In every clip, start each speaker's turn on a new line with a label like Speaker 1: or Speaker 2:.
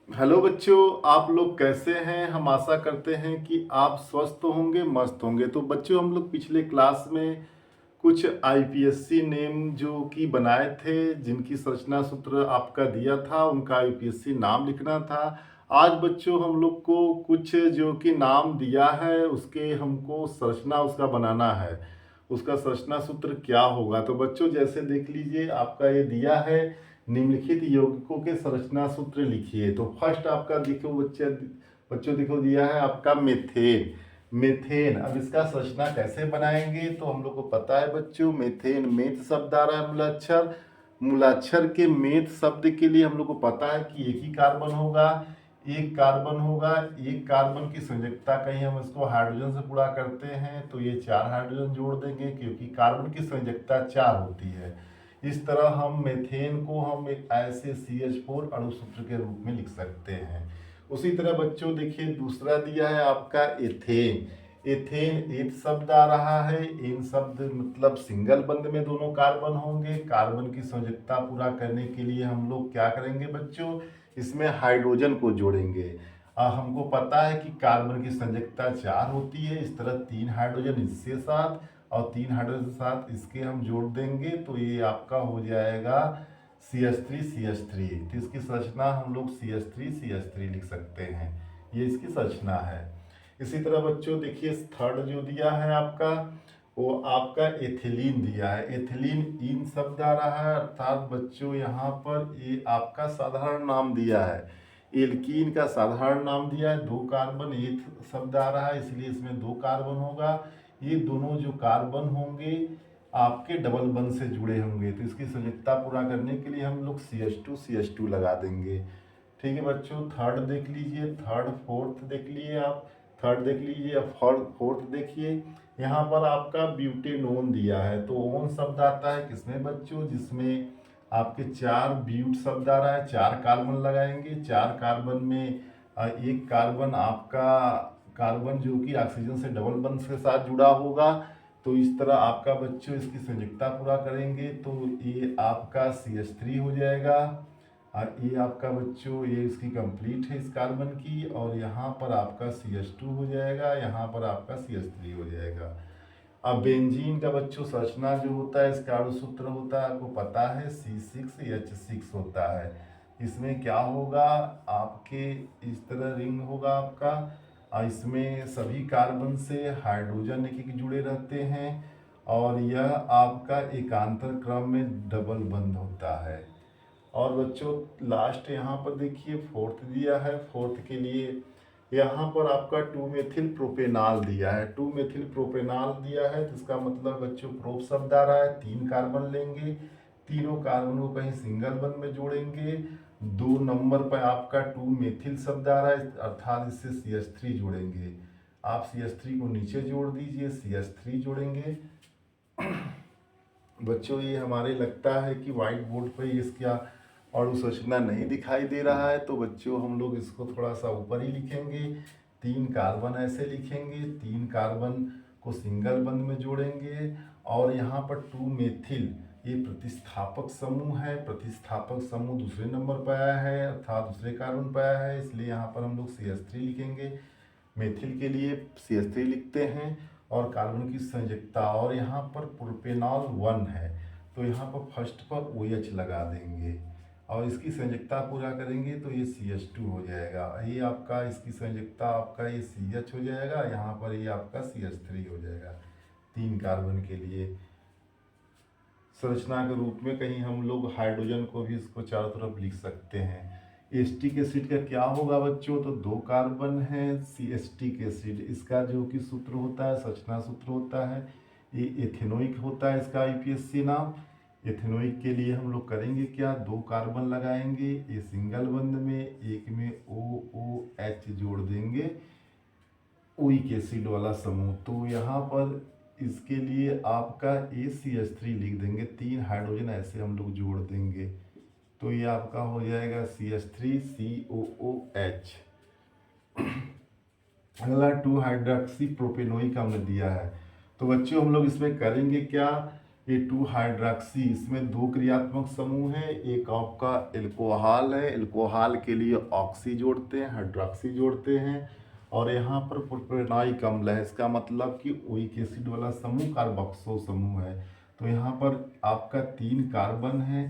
Speaker 1: Hello बच्चों, आप लोग कैसे हैं? हम आशा करते हैं कि आप स्वस्थ होंगे, मस्त होंगे। तो बच्चों, हम लोग पिछले क्लास में कुछ आईपीएससी नेम जो कि बनाए थे, जिनकी संरचना सूत्र आपका दिया था, उनका आईपीएससी नाम लिखना था। आज बच्चों हम लोग को कुछ जो कि नाम दिया है, उसके हमको संरचना उसका बनाना है। उसका संरचना सूत्र क्या होगा? तो बच्चों जैसे देख लीजिए, आपका ये दिया है, निम्नलिखित यौगिकों के संरचना सूत्र लिखिए। तो फर्स्ट आपका देखो बच्चों देखो दिया है आपका मेथेन। मेथेन, अब इसका संरचना कैसे बनाएंगे? तो हम लोग को पता है बच्चों, मेथेन मेथ शब्द आ रहा है मूलाक्षर। मूलाक्षर के मेथ शब्द के लिए हम लोग को पता है कि एक ही कार्बन होगा। एक कार्बन होगा, एक कार्बन की संयोजकता कहीं हम इसको हाइड्रोजन से पूरा करते हैं तो ये 4 हाइड्रोजन जोड़ देंगे, क्योंकि कार्बन की संयोजकता 4 होती है। इस तरह हम मेथेन को हम एक ऐसे CH4 अणु सूत्र के रूप में लिख सकते हैं। उसी तरह बच्चों देखिए, दूसरा दिया है आपका एथेन। एथेन एथ शब्द आ रहा है, एन शब्द मतलब सिंगल बंध में दोनों कार्बन होंगे। कार्बन की संयोजकता पूरा करने के लिए हम लोग क्या करेंगे बच्चों, इसमें हाइड्रोजन को जोड़ेंगे। हमको पता है कि कार्बन की संयोजकता 4 होती है। इस तरह 3 हाइड्रोजन इसके साथ और 3 हाइड्रोजन के साथ इसके हम जोड़ देंगे तो ये आपका हो जाएगा CH3 तो इसकी संरचना हम लोग CH3 लिख सकते हैं। ये इसकी संरचना है। इसी तरह बच्चों देखिए, थर्ड जो दिया है आपका, वो आपका एथिलीन दिया है। एथिलीन इन शब्द आ रहा है, अर्थात बच्चों यहाँ पर ये आपका साधारण नाम दिया है। एल्कीन का साधारण नाम दिया है। 2 कार्बन एथ शब्द आ रहा है, इसलिए इसमें 2 कार्बन होगा। ये दोनों जो कार्बन होंगे आपके डबल बंध से जुड़े होंगे, तो इसकी संयोजकता पूरा करने के लिए हम लोग CH2 लगा देंगे। ठीक है बच्चों, थर्ड देख लीजिए, थर्ड फोर्थ देख लिए आप। थर्ड देख लीजिए, अब फोर्थ देखिए। यहाँ पर आपका ब्यूटेनोन दिया है। तो ओन शब्द आता है किसमें बच्चों, जिसमें आपके 4 ब्यूट शब्द आ रहा है। 4 कार्बन लगाएंगे। 4 कार्बन में एक कार्बन आपका कार्बन जो कि ऑक्सीजन से डबल बंध के साथ जुड़ा होगा। तो इस तरह आपका बच्चों इसकी संयोजकता पूरा करेंगे तो ये आपका CH3 हो जाएगा। और ये आपका बच्चों ये इसकी कंप्लीट है इस कार्बन की, और यहाँ पर आपका CH2 हो जाएगा, यहाँ पर आपका CH3 हो जाएगा। अब बेंजीन का बच्चों संरचना जो होता है, इसका अणु सूत्र होता है, आपको पता है C6H6 होता है। इसमें क्या होगा, आपके इस तरह रिंग होगा आपका, और इसमें सभी कार्बन से हाइड्रोजन एक एक जुड़े रहते हैं, और यह आपका एकांतर क्रम में डबल बंध होता है। और बच्चों लास्ट यहाँ पर देखिए, फोर्थ दिया है। फोर्थ के लिए यहाँ पर आपका 2 मेथिल प्रोपेनाल दिया है। 2 मेथिल प्रोपेनाल दिया है, तो इसका मतलब बच्चों प्रोप शब्द आ रहा है। 3 कार्बन लेंगे, तीनों कार्बन को कहीं सिंगल बंध में जोड़ेंगे। 2 नंबर पर आपका 2 मेथिल शब्द आ रहा है, अर्थात इससे CH3 जोड़ेंगे। आप CH3 को नीचे जोड़ दीजिए, CH3 जोड़ेंगे। बच्चों ये हमारे लगता है कि व्हाइट बोर्ड पर इसका और संरचना नहीं दिखाई दे रहा है, तो बच्चों हम लोग इसको थोड़ा सा ऊपर ही लिखेंगे। 3 कार्बन ऐसे लिखेंगे, 3 कार्बन को सिंगल बंध में जोड़ेंगे, और यहाँ पर 2 मेथिल ये प्रतिस्थापक समूह है। प्रतिस्थापक समूह दूसरे नंबर पर आया है, अर्थात दूसरे कार्बन पर आया है, इसलिए यहाँ पर हम लोग CH3 लिखेंगे। मेथिल के लिए CH3 लिखते हैं, और कार्बन की संयोजकता, और यहाँ पर प्रोपेनॉल 1 है, तो यहाँ पर फर्स्ट पर OH लगा देंगे, और इसकी संयोजकता पूरा करेंगे तो ये CH2 हो जाएगा। ये आपका इसकी संयोजकता आपका ये CH हो जाएगा, यहाँ पर ये आपका CH3 हो जाएगा। 3 कार्बन के लिए संरचना के रूप में कहीं हम लोग हाइड्रोजन को भी इसको चारों तरफ लिख सकते हैं। एस्टिक एसिड का क्या होगा बच्चों, तो 2 कार्बन है एस्टिक एसिड, इसका जो कि सूत्र होता है, संरचना सूत्र होता है, ये एथेनोइक होता है इसका आईपीएससी नाम। एथेनोइक के लिए हम लोग करेंगे क्या, 2 कार्बन लगाएंगे, ये सिंगल बंध में, एक में OOH जोड़ देंगे, ओइक एसिड वाला समूह। तो यहाँ पर इसके लिए आपका ACH3 लिख देंगे, 3 हाइड्रोजन ऐसे हम लोग जोड़ देंगे, तो ये आपका हो जाएगा CH3COOH। अगला 2 हाइड्रोक्सी प्रोपेनोइक हमने दिया है। तो बच्चों हम लोग इसमें करेंगे क्या, ये 2 हाइड्रॉक्सी, इसमें 2 क्रियात्मक समूह है। एक आपका एल्कोहल है, एल्कोहल के लिए ऑक्सी जोड़ते हैं, हाइड्रॉक्सी जोड़ते हैं। और यहाँ पर प्रोपेनॉइक अम्ल है, इसका मतलब कि ओइक एसिड वाला समूह कार्बोक्सो समूह है। तो यहाँ पर आपका 3 कार्बन है,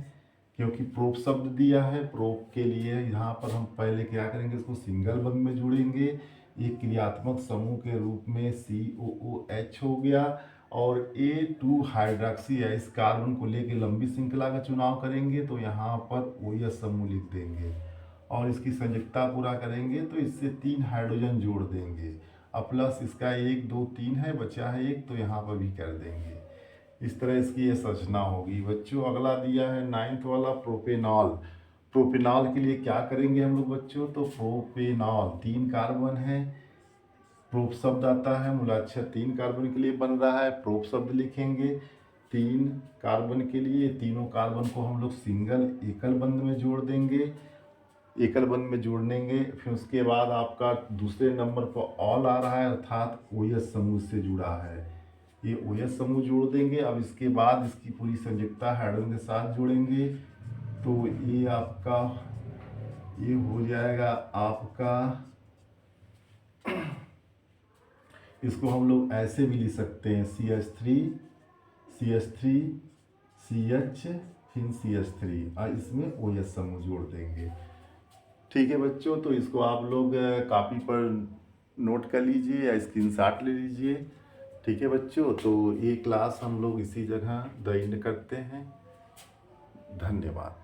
Speaker 1: क्योंकि प्रोप शब्द दिया है। प्रोप के लिए यहाँ पर हम पहले क्या करेंगे, इसको सिंगल बंध में जोड़ेंगे। एक क्रियात्मक समूह के रूप में COOH हो गया। और A2 हाइड्रॉक्सी है, इस कार्बन को लेके लंबी श्रृंखला का चुनाव करेंगे तो यहाँ पर OH समूह लिख देंगे और इसकी संयुक्ता पूरा करेंगे तो इससे 3 हाइड्रोजन जोड़ देंगे। अब प्लस इसका 1 2 3 है, बचा है 1, तो यहाँ पर भी कर देंगे। इस तरह इसकी ये संरचना होगी। बच्चों अगला दिया है 9th वाला प्रोपेनॉल। प्रोपेनॉल के लिए क्या करेंगे हम लोग बच्चों, तो प्रोपेनॉल 3 कार्बन है, प्रोप शब्द आता है, मूलाक्षर 3 कार्बन के लिए बन रहा है, प्रोप शब्द लिखेंगे 3 कार्बन के लिए। तीनों कार्बन को हम लोग सिंगल एकल बंध में जोड़ देंगे, एकल बंध में जोड़ देंगे। फिर उसके बाद आपका दूसरे नंबर पर ऑल आ रहा है, अर्थात OH समूह से जुड़ा है, ये OH समूह जोड़ देंगे। अब इसके बाद इसकी पूरी संयुक्ता हाइड्रोजन के साथ जोड़ेंगे तो ये आपका ये हो जाएगा आपका, इसको हम लोग ऐसे भी लिख सकते हैं CH3 CH3 CH फिर CH3 और इसमें OH समूह जोड़ देंगे। ठीक है बच्चों, तो इसको आप लोग कॉपी पर नोट कर लीजिए या स्क्रीनशॉट ले लीजिए। ठीक है बच्चों, तो ये क्लास हम लोग इसी जगह द एंड करते हैं। धन्यवाद।